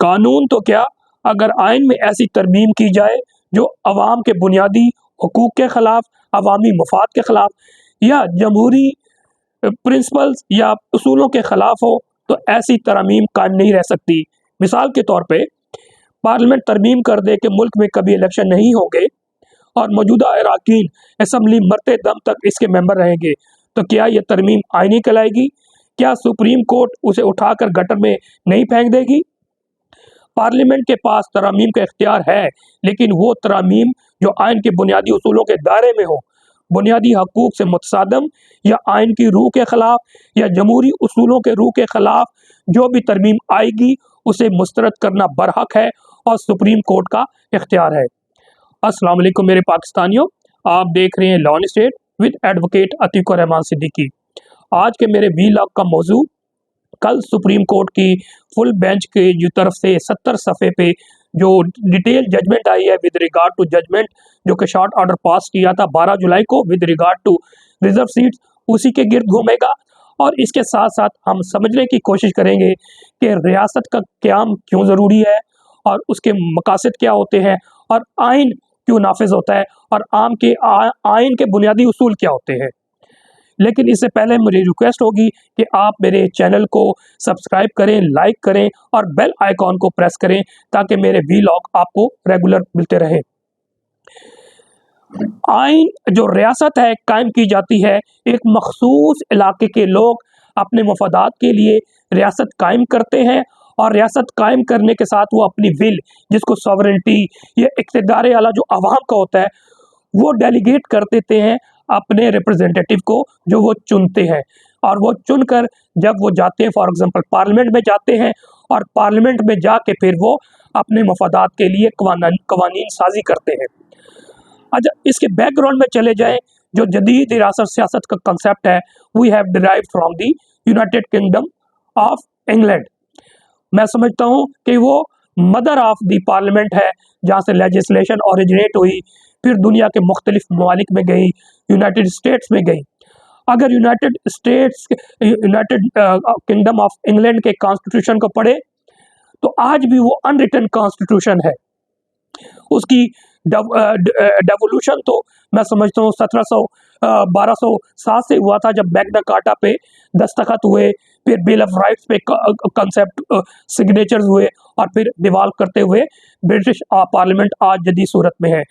कानून तो क्या, अगर आइन में ऐसी तरमीम की जाए जो अवाम के बुनियादी हकूक़ के ख़िलाफ़, अवामी मफ़ाद के ख़िलाफ़ या जमहूरी प्रिंसिपल्स या उसूलों के ख़िलाफ़ हो, तो ऐसी तरमीम कायम नहीं रह सकती। मिसाल के तौर पे पार्लियामेंट तरमीम कर दे कि मुल्क में कभी इलेक्शन नहीं होंगे और मौजूदा अरकान असम्बली मरते दम तक इसके मेंबर रहेंगे, तो क्या ये तरमीम आइनी कहलाएगी? क्या सुप्रीम कोर्ट उसे उठाकर गटर में नहीं फेंक देगी? पार्लियामेंट के पास तरमीम का इख्तियार है, लेकिन वो तरमीम जो आइन के बुनियादी उसूलों के दायरे में हो, बुनियादी हकूक़ से मुतसादम या आइन की रूह के ख़िलाफ़ या जमहूरी उसूलों के रूह के ख़िलाफ़ जो भी तरमीम आएगी उसे मुस्तरद करना बरहक है और सुप्रीम कोर्ट का इख्तियार है। अस्सलाम वालेकुम मेरे पाकिस्तानियों, आप देख रहे हैं law and state with advocate Atiqur Rahman Siddiqui. आज के मेरे वीलॉग का मौजू कल सुप्रीम कोर्ट की फुल बेंच की जो तरफ से 70 सफ़े पे जो डिटेल जजमेंट आई है विद रिगार्ड टू जजमेंट जो कि शॉर्ट ऑर्डर पास किया था 12 जुलाई को with regard to reserve seats, उसी के गिर्द घूमेगा। और इसके साथ साथ हम समझने की कोशिश करेंगे कि रियासत का क़याम क्यों ज़रूरी है और उसके मकासद क्या होते हैं और आइन क्यों नाफिज होता है और आइन के बुनियादी उसूल क्या होते हैं। लेकिन इससे पहले मुझे रिक्वेस्ट होगी कि आप मेरे चैनल को सब्सक्राइब करें, लाइक करें और बेल आइकॉन को प्रेस करें ताकि मेरे वीलॉग आपको रेगुलर मिलते रहें। आइन जो रियासत है कायम की जाती है, एक मखसूस इलाके के लोग अपने मफादात के लिए रियासत कायम करते हैं और रियासत कायम करने के साथ वो अपनी विल, जिसको सॉवरेंटी या इक़्तिदार आला जो अवाम का होता है, वो डेलीगेट कर देते हैं अपने रिप्रेजेंटेटिव को जो वो चुनते हैं। और वो चुनकर जब वो जाते हैं फॉर एग्जांपल पार्लियामेंट में जाते हैं और पार्लियामेंट में जाके फिर वो अपने मफादात के लिए कवानीन साजी करते हैं। अच्छा, इसके बैकग्राउंड में चले जाएं, जो जदीद रियासत सियासत का कंसेप्ट है we have derived from the United Kingdom of England. मैं समझता हूँ कि वो मदर ऑफ दी पार्लियामेंट है, जहाँ से लेजिस्लेशन ओरिजिनेट हुई, फिर दुनिया के मुख्तलिफ ममालिक में गई, यूनाइटेड स्टेट्स में गई। अगर यूनाइटेड किंगडम ऑफ इंग्लैंड के कॉन्स्टिट्यूशन को पढ़े तो आज भी वो अनरिटन कॉन्स्टिट्यूशन है। उसकी डेवोल्यूशन तो मैं समझता हूँ 1207 से हुआ था, जब मैग्ना कार्टा पे दस्तखत हुए, फिर बिल ऑफ राइट्स पे कंसेप्ट सिग्नेचर्स हुए और फिर डिवॉल्व करते हुए ब्रिटिश पार्लियामेंट आज जदीद सूरत में है।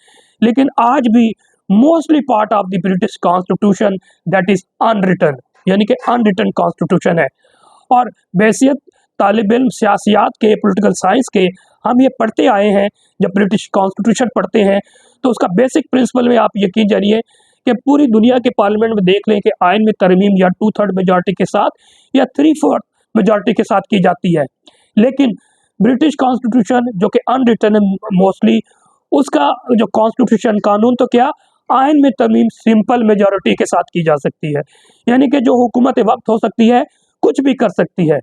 लेकिन आज भी mostly part of the British constitution that is unwritten, यानी कि अनरिटन कॉन्स्टिट्यूशन है। और बैसियत तालिब इल्म सियासियात के, पॉलिटिकल साइंस के, हम ये पढ़ते आए हैं। जब ब्रिटिश कॉन्स्टिट्यूशन पढ़ते हैं तो उसका बेसिक प्रिंसिपल में आप यकीन जानिए कि पूरी दुनिया के पार्लियामेंट में देख लें कि आइन में तरमीम या 2/3 मेजॉरिटी के साथ या 3/4 मेजॉरिटी के साथ की जाती है। लेकिन ब्रिटिश कॉन्स्टिट्यूशन जो कि अनरिटन है मोस्टली, उसका जो कॉन्स्टिट्यूशन कानून तो क्या, आइन में तरमीम सिंपल मेजॉरिटी के साथ की जा सकती है, यानी कि जो हुकूमत वक्त हो सकती है कुछ भी कर सकती है,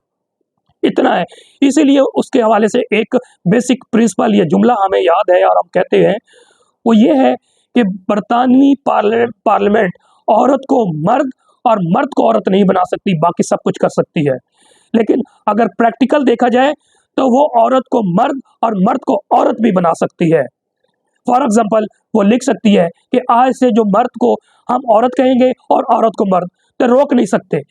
इतना है। इसीलिए उसके हवाले से एक बेसिक प्रिंसिपल या जुमला हमें याद है और हम कहते हैं, वो ये है कि बरतानवी पार्लियामेंट औरत को मर्द और मर्द को औरत नहीं बना सकती, बाकी सब कुछ कर सकती है। लेकिन अगर प्रैक्टिकल देखा जाए तो वो औरत को मर्द और मर्द को औरत भी बना सकती है। फॉर एग्जाम्पल वो लिख सकती है कि आज से जो मर्द को हम औरत कहेंगे और औरत को मर्द, तो रोक नहीं सकते।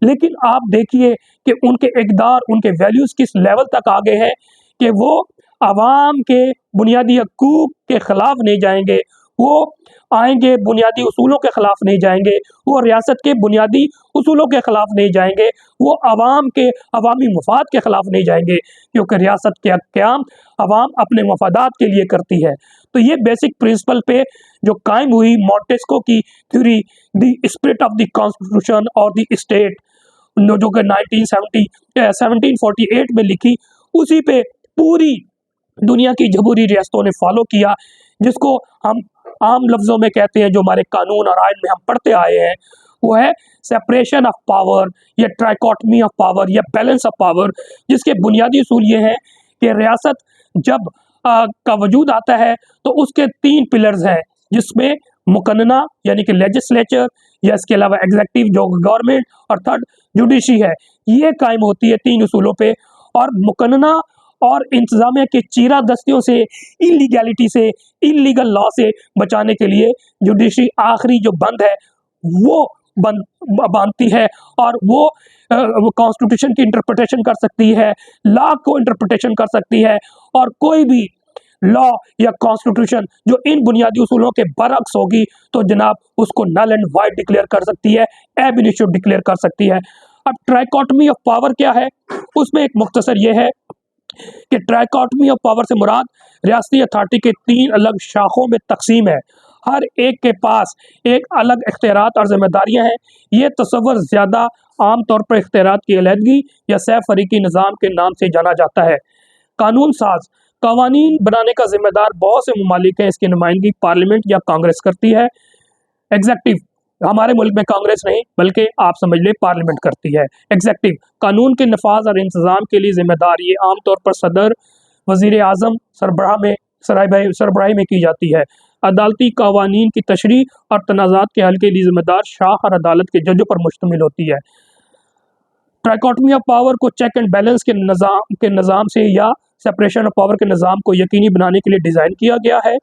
लेकिन आप देखिए कि उनके इक़दार, उनके वैल्यूज़ किस लेवल तक आ गए हैं कि वो आवाम के बुनियादी हकूक़ के ख़िलाफ़ नहीं जाएंगे, वो आएंगे बुनियादी उसूलों के ख़िलाफ़ नहीं जाएंगे, वो रियासत के बुनियादी उसूलों के ख़िलाफ़ नहीं जाएंगे, वो आवाम के अवामी मफाद के ख़िलाफ़ नहीं जाएंगे, क्योंकि रियासत के क़याम आवाम अपने मफादात के लिए करती है। तो ये बेसिक प्रिंसिपल पे जो कायम हुई मॉन्टेस्को की theory the spirit of the constitution और द स्टेट, जो कि 1748 में लिखी, उसी पे पूरी दुनिया की जमहूरी रियासतों ने फॉलो किया, जिसको हम आम लफ्ज़ों में कहते हैं, जो हमारे कानून और आइन में हम पढ़ते आए हैं, वो है सेपरेशन ऑफ पावर या ट्राइकोटमी ऑफ पावर या बैलेंस ऑफ पावर, जिसके बुनियादी उसूल ये हैं कि रियासत जब का वजूद आता है तो उसके 3 पिलर्स हैं, जिसमें मुकन्ना यानी कि लेजिस्लेचर या इसके अलावा एग्जेक्टिव जो गवर्नमेंट और थर्ड जुडिशरी है, ये कायम होती है 3 उसूलों पे। और मुकन्ना और इंतजामिया के चीरा दस्तियों से, इलीगैलिटी से, इलीगल लॉ से बचाने के लिए जुडिशरी आखिरी जो बंद है वो बांधती है, और वो कॉन्स्टिट्यूशन की इंटरप्रिटेशन कर सकती है, लॉ को इंटरप्रिटेशन कर सकती है, और कोई भी लॉ या कॉन्स्टिट्यूशन जो इन बुनियादी उसूलों के बरअक्स होगी तो जनाब उसको नल एंड वाइड डिक्लेयर कर सकती है, एब इनिशियो डिक्लेयर कर सकती है। अब ट्राइकॉटमी ऑफ पावर क्या है, उसमें एक मुख्तसर ये है कि ट्राइकॉटमी ऑफ पावर से मुराद रियासती अथॉरिटी के 3 अलग शाखों में तकसीम है, हर एक के पास एक अलग इख्तियारात और जिम्मेदारियां हैं। ये तस्वर ज़्यादा आम तौर पर इख्तियारात की अलहदगी या सह फरीकी निज़ाम के नाम से जाना जाता है। कानून साज कवानीन बनाने का जिम्मेदार बहुत से ममालिक हैं, इसकी नुमाइंदगी पार्लियामेंट या कांग्रेस करती है। एग्जेक्टिव हमारे मुल्क में कांग्रेस नहीं बल्कि आप समझ लें पार्लियामेंट करती है। एग्जेक्टिव कानून के नफाज और इंतजाम के लिए जिम्मेदार ये आमतौर पर सदर, वजीर आज़म सरबराही में की जाती है। अदालती कवानीन की तशरीह और तनाज़ात के हल के लिए जिम्मेदार शाह और अदालत के जजों पर मुश्तमिल होती है। ट्राइकॉटमी ऑफ पावर को चेक एंड बैलेंस के निज़ाम से या सेपरेशन ऑफ पावर के निज़ाम को यकीनी बनाने के लिए डिज़ाइन किया गया है,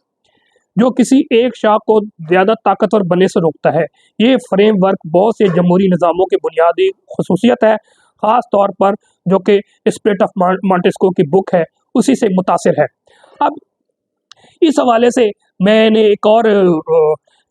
जो किसी एक शाख को ज़्यादा ताकतवर बनने से रोकता है। ये फ्रेमवर्क बहुत से जमहूरी निज़ामों की बुनियादी खसूसियत है, ख़ास तौर पर जो कि स्पिरिट ऑफ मॉन्टेस्क्यू की बुक है उसी से मुतासिर है। अब इस हवाले से मैंने एक और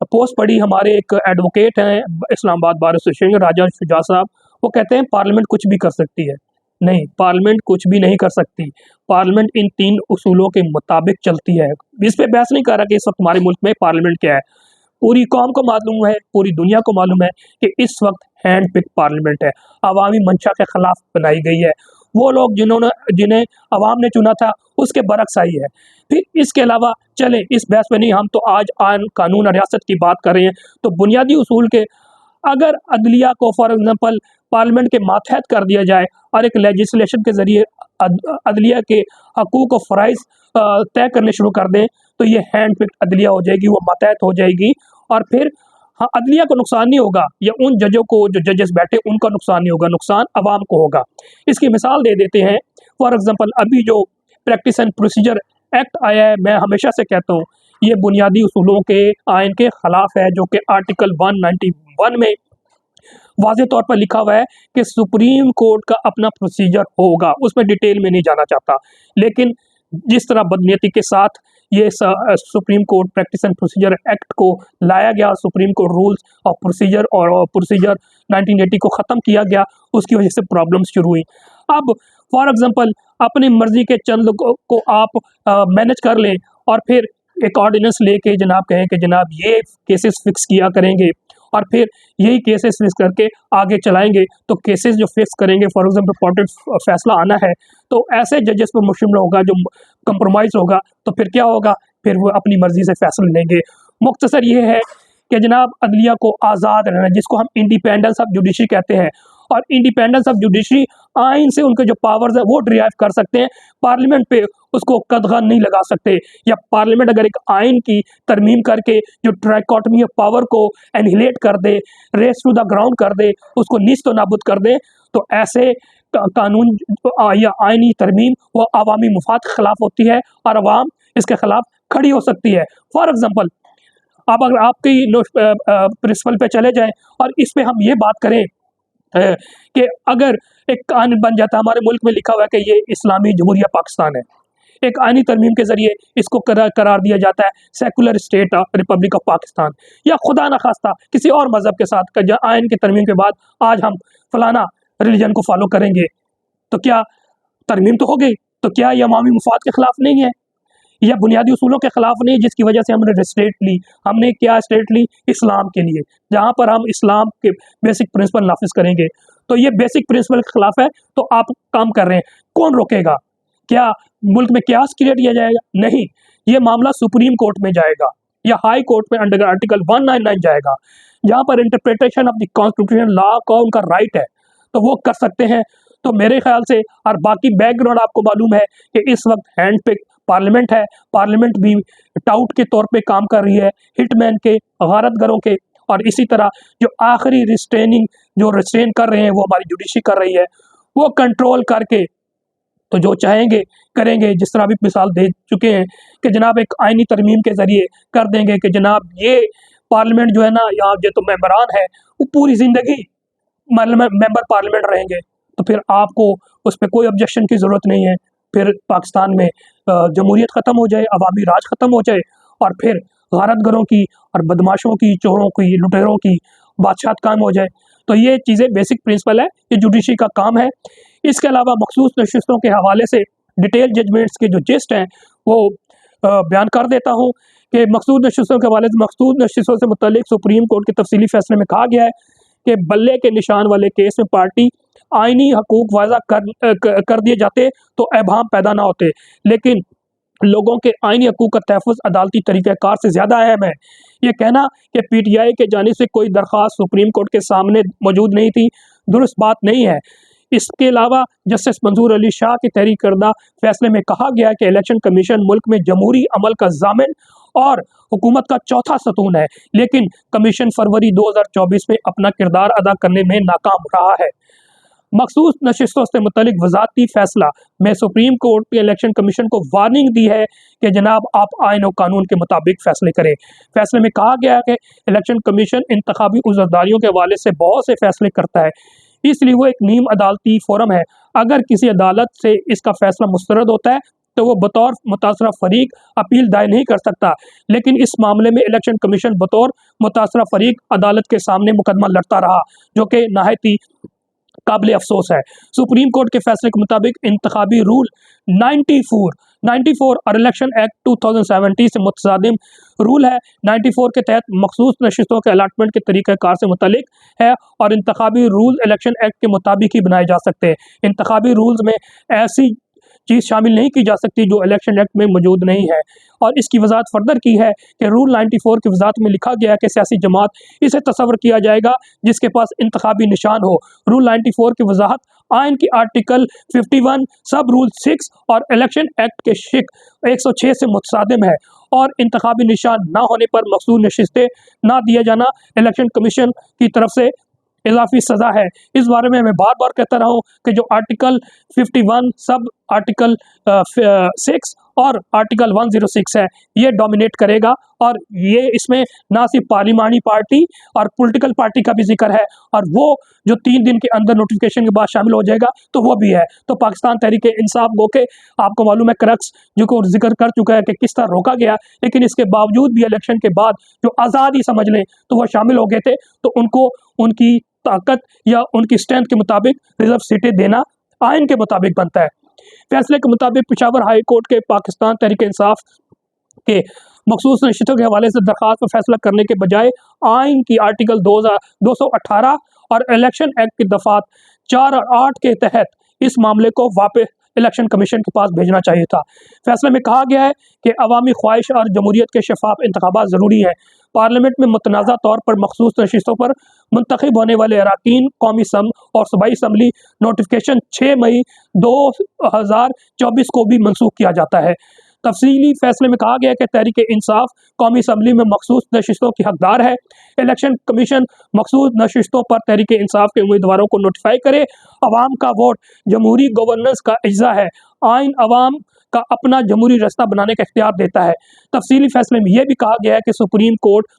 पोस्ट पढ़ी, हमारे एक एडवोकेट हैं इस्लामाबाद बार एसोसिएशन राजा शुजा साहब, वो कहते हैं पार्लियामेंट कुछ भी कर सकती है। नहीं, पार्लियामेंट कुछ भी नहीं कर सकती। पार्लियामेंट इन 3 उसूलों के मुताबिक चलती है। इस पे बहस नहीं कर रहा कि इस वक्त हमारे मुल्क में पार्लियामेंट क्या है। पूरी कौम को मालूम है, पूरी दुनिया को मालूम है कि इस वक्त हैंड पिक पार्लियामेंट है, अवामी मंशा के खिलाफ बनाई गई है। वो लोग जिन्हें अवाम ने चुना था उसके बरक्स आई है। फिर इसके अलावा चले इस बहस में नहीं, हम तो आज आइन कानून और रियासत की बात कर रहे हैं, तो बुनियादी उसूल के अगर अदलिया को फॉर एग्जांपल पार्लियामेंट के मातहत कर दिया जाए और एक लेजिस्लेशन के ज़रिए अदलिया के हकूक़ और फ़राइज़ तय करने शुरू कर दें तो ये हैंड पिक्ड अदलिया हो जाएगी, वो मातहत हो जाएगी, और फिर हाँ अदलिया को नुकसान नहीं होगा या उन जजों को जो जजेस बैठे उनका नुकसान नहीं होगा, नुकसान अवाम को होगा। इसकी मिसाल दे देते हैं, फॉर एग्जांपल अभी जो प्रैक्टिस एंड प्रोसीजर एक्ट आया है, मैं हमेशा से कहता हूँ ये बुनियादी उसूलों के आइन के ख़िलाफ़ है, जो कि आर्टिकल 191 में वाज़ेह तौर पर लिखा हुआ है कि सुप्रीम कोर्ट का अपना प्रोसीजर होगा। उसमें डिटेल में नहीं जाना चाहता, लेकिन जिस तरह बदनीयती के साथ ये supreme court practice and procedure act को लाया गया, सुप्रीम कोर्ट रूल्स और प्रोसीजर 1980 को ख़त्म किया गया, उसकी वजह से प्रॉब्लम्स शुरू हुई। अब फॉर एग्जांपल अपनी मर्ज़ी के चंद लोगों को आप मैनेज कर लें और फिर एक ऑर्डिनेंस लेके जनाब कहें कि जनाब ये केसेस फिक्स किया करेंगे और फिर यही केसेस फिक्स करके आगे चलाएंगे, तो केसेस जो फिक्स करेंगे फॉर एग्जांपल रिपोर्टेड फैसला आना है तो ऐसे जजेस पर मुश्तमिल होगा जो कंप्रोमाइज़ होगा, तो फिर क्या होगा, फिर वो अपनी मर्ज़ी से फैसले लेंगे। मुख्तसर ये है कि जनाब अदलिया को आज़ाद रहना, जिसको हम इंडिपेंडेंस ऑफ जुडिशरी कहते हैं, और इंडिपेंडेंस ऑफ जुडिशरी आइन से उनके जो पावर्स है वो डिराइव कर सकते हैं, पार्लियामेंट पे उसको कदगन नहीं लगा सकते। या पार्लियामेंट अगर एक आइन की तरमीम करके जो ट्राइकॉटमी ऑफ पावर को एनहिलेट कर दे, रेस टू द ग्राउंड कर दे, उसको नीस्त नाबूद कर दे, तो ऐसे कानून या आइनी तरमीम वो अवामी मुफाद के खिलाफ होती है और अवाम इसके खिलाफ खड़ी हो सकती है। फॉर एग्जाम्पल आप अगर आपकी प्रिंसिपल पे चले जाएं और इस पे हम ये बात करें कि अगर एक कानून बन जाता, हमारे मुल्क में लिखा हुआ है कि ये इस्लामी जमहूरिया पाकिस्तान है, एक आइनी तरमीम के ज़रिए इसको करार दिया जाता है secular state Republic of Pakistan, या खुदा न खास्ता किसी और मज़हब के साथ आइन की तरमीम के बाद आज हम फलाना रिलीजन को फॉलो करेंगे, तो क्या तरमीम तो हो गई, तो क्या ये अवामी मुफाद के ख़िलाफ़ नहीं है या बुनियादी उसूलों के ख़िलाफ़ नहीं, जिसकी वजह से हमने स्टेट ली। हमने क्या स्टेट ली? इस्लाम के लिए, जहाँ पर हम इस्लाम के बेसिक प्रिंसिपल नाफिज करेंगे, तो ये बेसिक प्रिंसिपल के ख़िलाफ़ है, तो आप काम कर रहे हैं, कौन रोकेगा? क्या मुल्क में क्यास क्रिएट किया जाएगा? नहीं, ये मामला सुप्रीम कोर्ट में जाएगा या हाई कोर्ट में अंडर आर्टिकल 199 जाएगा, जहाँ पर interpretation of the constitution law का उनका राइट है, तो वो कर सकते हैं। तो मेरे ख्याल से, और बाकी बैकग्राउंड आपको मालूम है कि इस वक्त हैंड पिक पार्लियामेंट है, पार्लियामेंट भी टाउट के तौर पे काम कर रही है, हिटमैन के, गारतगरों के, और इसी तरह जो आखिरी रिस्ट्रेन कर रहे हैं वो हमारी जुडिशरी कर रही है, वो कंट्रोल करके तो जो चाहेंगे करेंगे। जिस तरह अभी मिसाल दे चुके हैं कि जनाब एक आइनी तरमीम के ज़रिए कर देंगे कि जनाब ये पार्लियामेंट जो है ना, यहाँ जो तो मेंबरान है वो पूरी ज़िंदगी मतलब मेंबर पार्लियामेंट रहेंगे, तो फिर आपको उस पे कोई ऑब्जेक्शन की ज़रूरत नहीं है। फिर पाकिस्तान में जमहूरियत ख़त्म हो जाए, अवामी राज ख़त्म हो जाए और फिर गारतगरों की और बदमाशों की, चोरों की, लुटेरों की बादशाहत कायम हो जाए। तो ये चीज़ें बेसिक प्रिंसिपल है, ये जुडिशरी का काम है। इसके अलावा मखसूस नशिस्तों के हवाले से डिटेल जजमेंट्स के जो जिस्ट हैं वो बयान कर देता हूँ कि मखसूस नशिस्तों के हवाले से मखसूस नशिस्तों से मुतल्लिक सुप्रीम कोर्ट के तफसीली फैसले में कहा गया है कि बल्ले के निशान वाले केस में पार्टी आइनी हकूक वाज़ा कर दिए जाते तो अहम पैदा ना होते, लेकिन लोगों के आइनी हकूक का तहफ़्फ़ुज़ अदालती तरीक़ाकार से ज़्यादा अहम है। ये कहना कि पीटीआई के जानिब से कोई दरख्वास्त सुप्रीम कोर्ट के सामने मौजूद नहीं थी, दुरुस्त बात नहीं है। इसके अलावा जस्टिस मंजूर अली शाह की तहरीर करदा फैसले में कहा गया कि इलेक्शन कमीशन मुल्क में जमहूरी अमल का ज़ामिन और हुकूमत का चौथा सतून है, लेकिन कमीशन फरवरी 2024 में अपना किरदार अदा करने में नाकाम रहा है। मखसूस नशिस्तों से मुतल्लिक वज़ाती फ़ैसला में सुप्रीम कोर्ट ने इलेक्शन कमीशन को वार्निंग दी है कि जनाब आप आइन और कानून के मुताबिक फ़ैसले करें। फैसले में कहा गया है कि इलेक्शन कमीशन इंतखाबी उज़्रदारियों के हवाले से बहुत से फ़ैसले करता है, इसलिए वो एक नीम अदालती फोरम है। अगर किसी अदालत से इसका फ़ैसला मुस्तरद होता है तो वो बतौर मुतासरा फ़रीक अपील दायर नहीं कर सकता, लेकिन इस मामले में इलेक्शन कमीशन बतौर मुतासरा फ़रीक अदालत के सामने मुकदमा लड़ता रहा, जो कि नहायत ही काबिल अफसोस है। सुप्रीम कोर्ट के फैसले के मुताबिक इंतखाबी रूल 94 और इलेक्शन एक्ट 2017 से मुतसादिम रूल है। 94 के तहत मखसूस नशिस्तों के अलाटमेंट के तरीक़ाकार से मुतल्लिक है और इंतखाबी रूल इलेक्शन एक्ट के मुताबिक ही बनाए जा सकते हैं। इंतखाबी रूल्स में ऐसी चीज़ शामिल नहीं की जा सकती जो इलेक्शन एक्ट में मौजूद नहीं है। और इसकी वजाहत फर्दर की है कि रूल 94 की वजाहत में लिखा गया है कि सियासी जमात इसे तस्वर किया जाएगा जिसके पास इंतखाबी निशान हो। रूल 94 की वजाहत आइन की आर्टिकल 51 सब रूल 6 और इलेक्शन एक्ट के शिक 106 से मुतसादिम है और इंतखाबी निशान ना होने पर मखसूस नशिस्तें ना दिया जाना इलेक्शन कमीशन की तरफ से इजाफी सज़ा है। इस बारे में मैं बार बार कहता रहा हूँ कि जो आर्टिकल 51 सब आर्टिकल 6 और आर्टिकल 106 है ये डोमिनेट करेगा और ये इसमें ना सिर्फ पार्लिमानी पार्टी और पॉलिटिकल पार्टी का भी जिक्र है और वो जो 3 दिन के अंदर नोटिफिकेशन के बाद शामिल हो जाएगा तो वो भी है। तो पाकिस्तान तहरीक इंसाफ गो के आपको मालूम है क्रक्स जो को जिक्र कर चुका है कि किस तरह रोका गया, लेकिन इसके बावजूद भी इलेक्शन के बाद जो आज़ादी समझ लें तो वह शामिल हो गए थे, तो उनको उनकी ताकत या उनकी स्ट्रेंथ के मुताबिक रिजर्व सीटें देना आइन के मुताबिक बनता है। फैसले के मुताबिक पेशावर हाई कोर्ट के पाकिस्तान तहरीक इंसाफ के मखसूस नशिस्तों के हवाले से दरख्वास्त पर फैसला करने के बजाय आइन की आर्टिकल 218 और इलेक्शन एक्ट की दफ़ात 4 और 8 के तहत इस मामले को वापस इलेक्शन कमीशन के पास भेजना चाहिए था। फैसले में कहा गया है कि अवामी ख्वाहिश और जमहूरियत के शफाफ इंतखाबात ज़रूरी है। पार्लियामेंट में मुतनाज़ा तौर पर मखसूस नशिस्तों पर मुंतखब होने वाले अरकान कौमी सम और सूबाई असम्बली नोटिफिकेशन 6 मई 2024 को भी मनसूख किया जाता है। तफसीली फैसले में कहा गया कि तहरीक इंसाफ कौमी असम्बली में मखसूस नशिस्तों की हकदार है। इलेक्शन कमीशन मखसूस नशिस्तों पर तहरीक इंसाफ के उम्मीदवारों को नोटिफाई करे। अवाम का वोट जमहूरी गवर्नेंस का अज्जा है। आइन अवाम का अपना जमहूरी रास्ता बनाने का इख्तियार देता है। तफसीली फैसले में यह भी कहा गया है कि सुप्रीम कोर्ट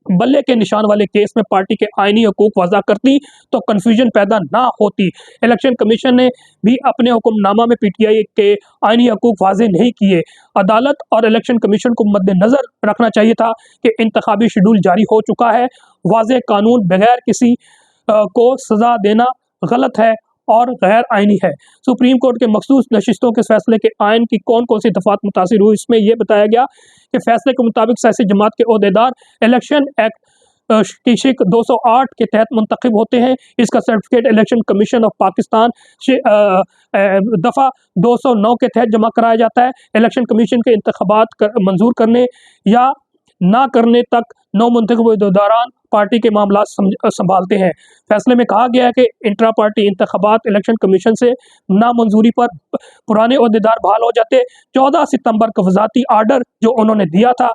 बल्ले के निशान वाले केस में पार्टी के आइनी हकूक वाज़ा करती तो कन्फ्यूजन पैदा ना होती। इलेक्शन कमीशन ने भी अपने हुक्मनामा में पीटीआई के आइनी हकूक वाज़े नहीं किए। अदालत और इलेक्शन कमीशन को मद्देनज़र रखना चाहिए था कि इंतखाबी शेड्यूल जारी हो चुका है। वाज़े कानून बगैर किसी को सज़ा देना गलत है और गैर आइनी है। सुप्रीम कोर्ट के मखसूस नशिस्तों के फैसले के आइन की कौन कौन सी दफ़ात मुतासिर हुई, इसमें यह बताया गया कि फैसले के मुताबिक सियासी जमात के ओहदेदार इलेक्शन एक्ट की शिक 208 के तहत मुंतखब होते हैं। इसका certificate election commission of Pakistan दफ़ा 209 के तहत जमा कराया जाता है। इलेक्शन कमीशन के इंतखाबात मंजूर करने या ना करने तक नौ मुंतखब दौरान पार्टी के मामला संभालते हैं। फैसले में कहा गया है कि इंट्रा पार्टी इंतखाबात इलेक्शन कमीशन से नामंजूरी पर पुराने ओहदेदार बहाल हो जाते। 14 सितंबर का वज़ाती आर्डर जो उन्होंने दिया था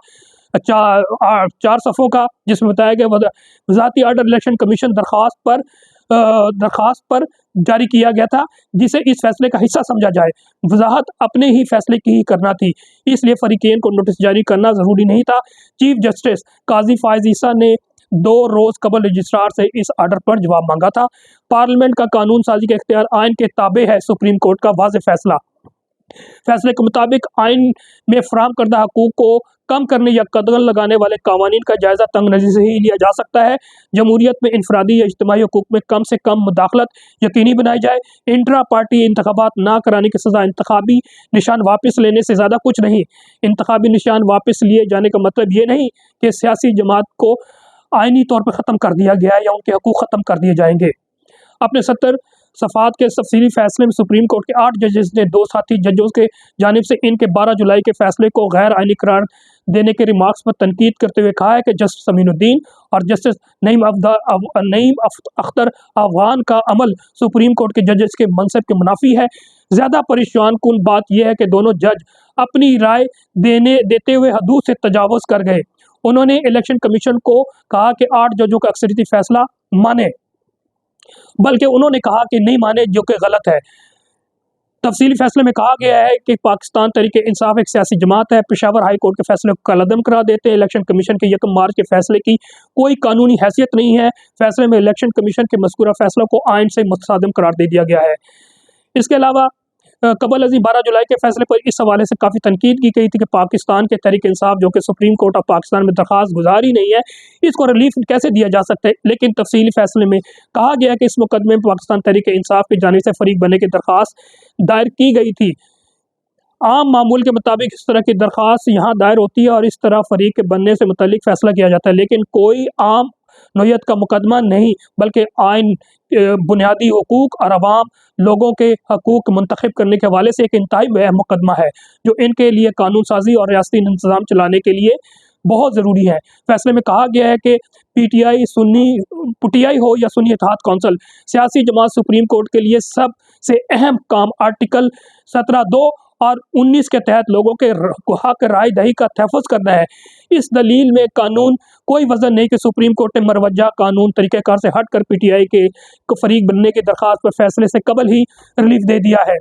4 सफ़ों का, जिसमें बताया गया वज़ाती आर्डर इलेक्शन कमीशन दरख्वास्त पर दरखास्त पर जारी किया गया था, जिसे इस फैसले का हिस्सा समझा जाए। वजाहत अपने ही फैसले की ही करना थी, इसलिए फरीकेन को नोटिस जारी करना ज़रूरी नहीं था। चीफ जस्टिस काजी फायज़ ईसा ने 2 रोज़ कबल रजिस्ट्रार से इस आर्डर पर जवाब मांगा था। पार्लियामेंट का कानून साजी का इख्तियार आइन के ताबे है। सुप्रीम कोर्ट का वाज़ेह फैसले के मुताबिक आइन में फराहम करदा हकूक़ को कम करने या कदगन लगाने वाले कवानीन का जायज़ा तंग नज़री से ही लिया जा सकता है। जमहूरियत में इनफरादी या इज्तिमाई हकूक़ में कम से कम मुदाखलत यकीनी बनाई जाए। इंट्रा पार्टी इंतखाबात ना कराने की सज़ा इंतखाबी निशान वापस लेने से ज़्यादा कुछ नहीं। इंतखाबी निशान वापस लिए जाने का मतलब ये नहीं कि सियासी जमात को आइनी तौर पर ख़त्म कर दिया गया है या उनके हकूक़ ख़त्म कर दिए जाएंगे। अपने 70 सफ़ात के तफसीली फैसले में सुप्रीम कोर्ट के 8 जजेस ने 2 साथी जजों के जानिब से इनके 12 जुलाई के फैसले को गैर आइनी करार देने के रिमार्क्स पर तनकीद करते हुए कहा है कि जस्टिस अमीनुद्दीन और जस्टिस नईम अख्तर अफगान का अमल सुप्रीम कोर्ट के जजेस के मनसब के मुनाफी है। ज़्यादा परेशान कुन बात यह है कि दोनों जज अपनी राय देते हुए हदूद से तजावुज़ कर गए। उन्होंने इलेक्शन कमीशन को कहा कि 8 जजों का अक्सरियती फैसला माने, बल्कि उन्होंने कहा कि नहीं माने, जो कि गलत है। तफसीली फैसले में कहा गया है कि पाकिस्तान तहरीक इंसाफ एक सियासी जमात है। पेशावर हाई कोर्ट के फैसले को कलअदम करार देते हैं। इलेक्शन कमीशन के 1 मार्च के फैसले की कोई कानूनी हैसियत नहीं है। फैसले में इलेक्शन कमीशन के मज़कूरा फैसलों को आइन से मुतसादिम करार दे दिया गया है। इसके अलावा कबल अज़ीं 12 जुलाई के फैसले पर इस हवाले से काफ़ी तनकीद की गई थी कि पाकिस्तान के तहरीक इंसाफ, जो कि सुप्रीम कोर्ट ऑफ पाकिस्तान में दरख्वास्त गुजार ही नहीं है, इसको रिलीफ कैसे दिया जा सकता है। लेकिन तफसीली फैसले में कहा गया कि इस मुकदमे में पाकिस्तान तहरीक इंसाफ की जानिब से फरीक बनने की दरख्वास्त दायर की गई थी। आम मामूल के मुताबिक इस तरह की दरख्वास्त यहाँ दायर होती है और इस तरह फरीक के बनने से मुतल्लिक फैसला किया जाता है, लेकिन कोई आम नौयत का मुकदमा नहीं, बल्कि आइन, बुनियादी हकूक़ और अवाम लोगों के हकूक़ मुंतखब करने के हवाले से एक इंतहाई अहम मुकदमा है, जो इनके लिए कानून साजी और रियासती इंतज़ाम चलाने के लिए बहुत ज़रूरी है। फैसले में कहा गया है कि पीटीआई हो या सुन्नी इत्तेहाद कौंसिल, सियासी जमात सुप्रीम कोर्ट के लिए सबसे अहम काम आर्टिकल 17(2) और 19 के तहत लोगों के हक राय दही का तहफ़्फ़ुज़ करना है। इस दलील में कानून कोई वज़न नहीं कि सुप्रीम कोर्ट ने मरवजा कानून तरीक़ेकार से हट कर पीटीआई के फरीक बनने की दरख्वास्त पर फैसले से कबल ही रिलीफ दे दिया है।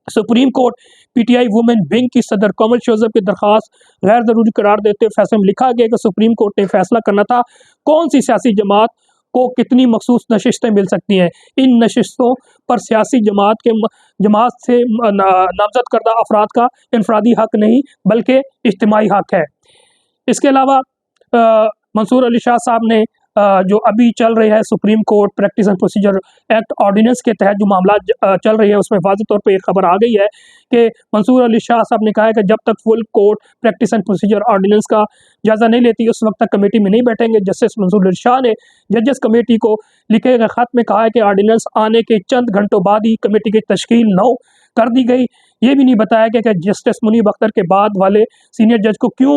Supreme court PTI women wing की सदर कमल शोज़ब की दरख्वास्त गैर ज़रूरी करार देते हुए फैसले में लिखा गया कि सुप्रीम कोर्ट ने फैसला करना था कौन सी सियासी जमात को कितनी मखसूस नशिस्तें मिल सकती हैं। इन नशिस्तों पर सियासी जमात से नामज़द करदा अफराद का इनफरादी हक नहीं, बल्कि इज्तिमाई हक है। इसके अलावा मंसूर अली शाह साहब ने जो अभी चल रही है supreme court practice and procedure act ordinance के तहत जो मामला चल रही है, उसमें वाज़ेह तौर पे एक खबर आ गई है कि मंसूर अली शाह साहब ने कहा है कि जब तक full court practice and procedure ordinance का जायज़ा नहीं लेती, उस वक्त तक कमेटी में नहीं बैठेंगे। जस्टिस मंसूर अली शाह ने जजेस कमेटी को लिखे गए ख़त में कहा है कि ऑर्डिनेंस आने के चंद घंटों बाद ही कमेटी की तश्कील नौ कर दी गई। ये भी नहीं बताया गया कि जस्टिस मुनीब अख्तर के बाद वाले सीनियर जज को क्यों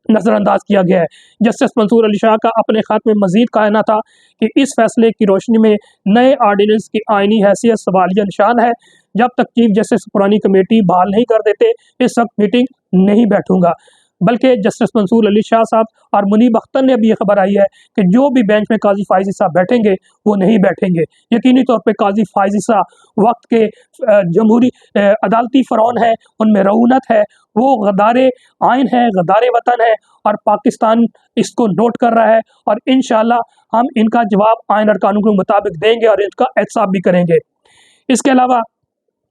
नज़रअंदाज किया गया है। जस्टिस मंसूर अली शाह का अपने ख़त में मज़ीद कहना था कि इस फैसले की रोशनी में नए आर्डिनेंस की आइनी हैसियत सवालिया निशान है। जब तक चीफ जस्टिस पुरानी कमेटी बहाल नहीं कर देते, इस वक्त मीटिंग नहीं बैठूंगा। बल्कि जस्टिस मंसूर अली शाह साहब और मुनीब अख्तर ने अभी ये खबर आई है कि जो भी बेंच में काजी फायज़ी साहब बैठेंगे वो नहीं बैठेंगे। यकीनी तौर पे काजी फायज़ी साहब वक्त के जमहूरी अदालती फ़रौन है, उनमें रऊनत है, वो गद्दारे आइन है, गद्दारे वतन है और पाकिस्तान इसको नोट कर रहा है और इंशाअल्लाह हम इनका जवाब आइन और कानून के मुताबिक देंगे और इनका एहतसाब भी करेंगे। इसके अलावा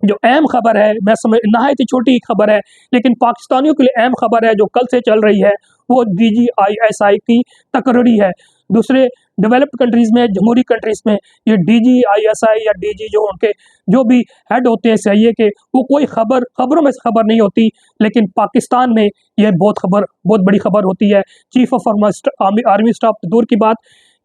जो अहम खबर है, मैं समझ नहायत ही छोटी खबर है, लेकिन पाकिस्तानियों के लिए अहम खबर है जो कल से चल रही है, वो DGISI की तकरीरी है। दूसरे डेवलप्ड कंट्रीज़ में, जमहूरी कंट्रीज़ में ये DGISI या DG जो भी हेड होते हैं CIA के, वो कोई खबरों में से खबर नहीं होती, लेकिन पाकिस्तान में यह बहुत बड़ी खबर होती है। चीफ ऑफ आर्मी स्टाफ तो दूर की बात,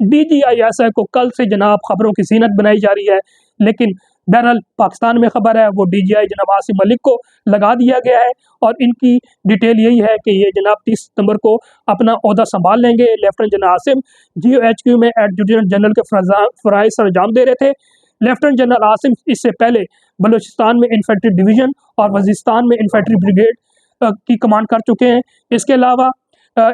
DGISI को कल से जनाब खबरों की ज़ीनत बनाई जा रही है, लेकिन बहरहाल पाकिस्तान में खबर है वो DGI जनाब आसिम मलिक को लगा दिया गया है और इनकी डिटेल यही है कि ये जनाब 30 सितंबर को अपना ओहदा संभाल लेंगे। लेफ्टिनेंट जनरल आसिम GOHQ में एडजुटेंट जनरल के फ़राइज़ सर अंजाम दे रहे थे। लेफ्टिनेंट जनरल आसिम इससे पहले बलूचिस्तान में इन्फेंट्री डिवीज़न और वज़ीरिस्तान में इन्फेंट्री ब्रिगेड की कमांड कर चुके हैं। इसके अलावा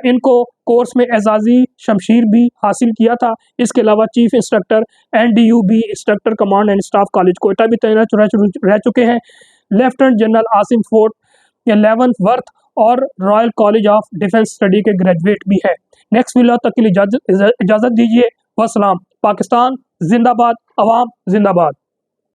इनको कोर्स में एजाजी शमशीर भी हासिल किया था। इसके अलावा chief instructor NDUB instructor command and staff college Quetta भी तैनात रह चुके हैं। Lieutenant general Asim fort 11th worth और royal college of defence study के ग्रेजुएट भी है। नेक्स्ट वीडियो तक के लिए इजाज़त दीजिए। वसलाम। पाकिस्तान जिंदाबाद, अवाम जिंदाबाद।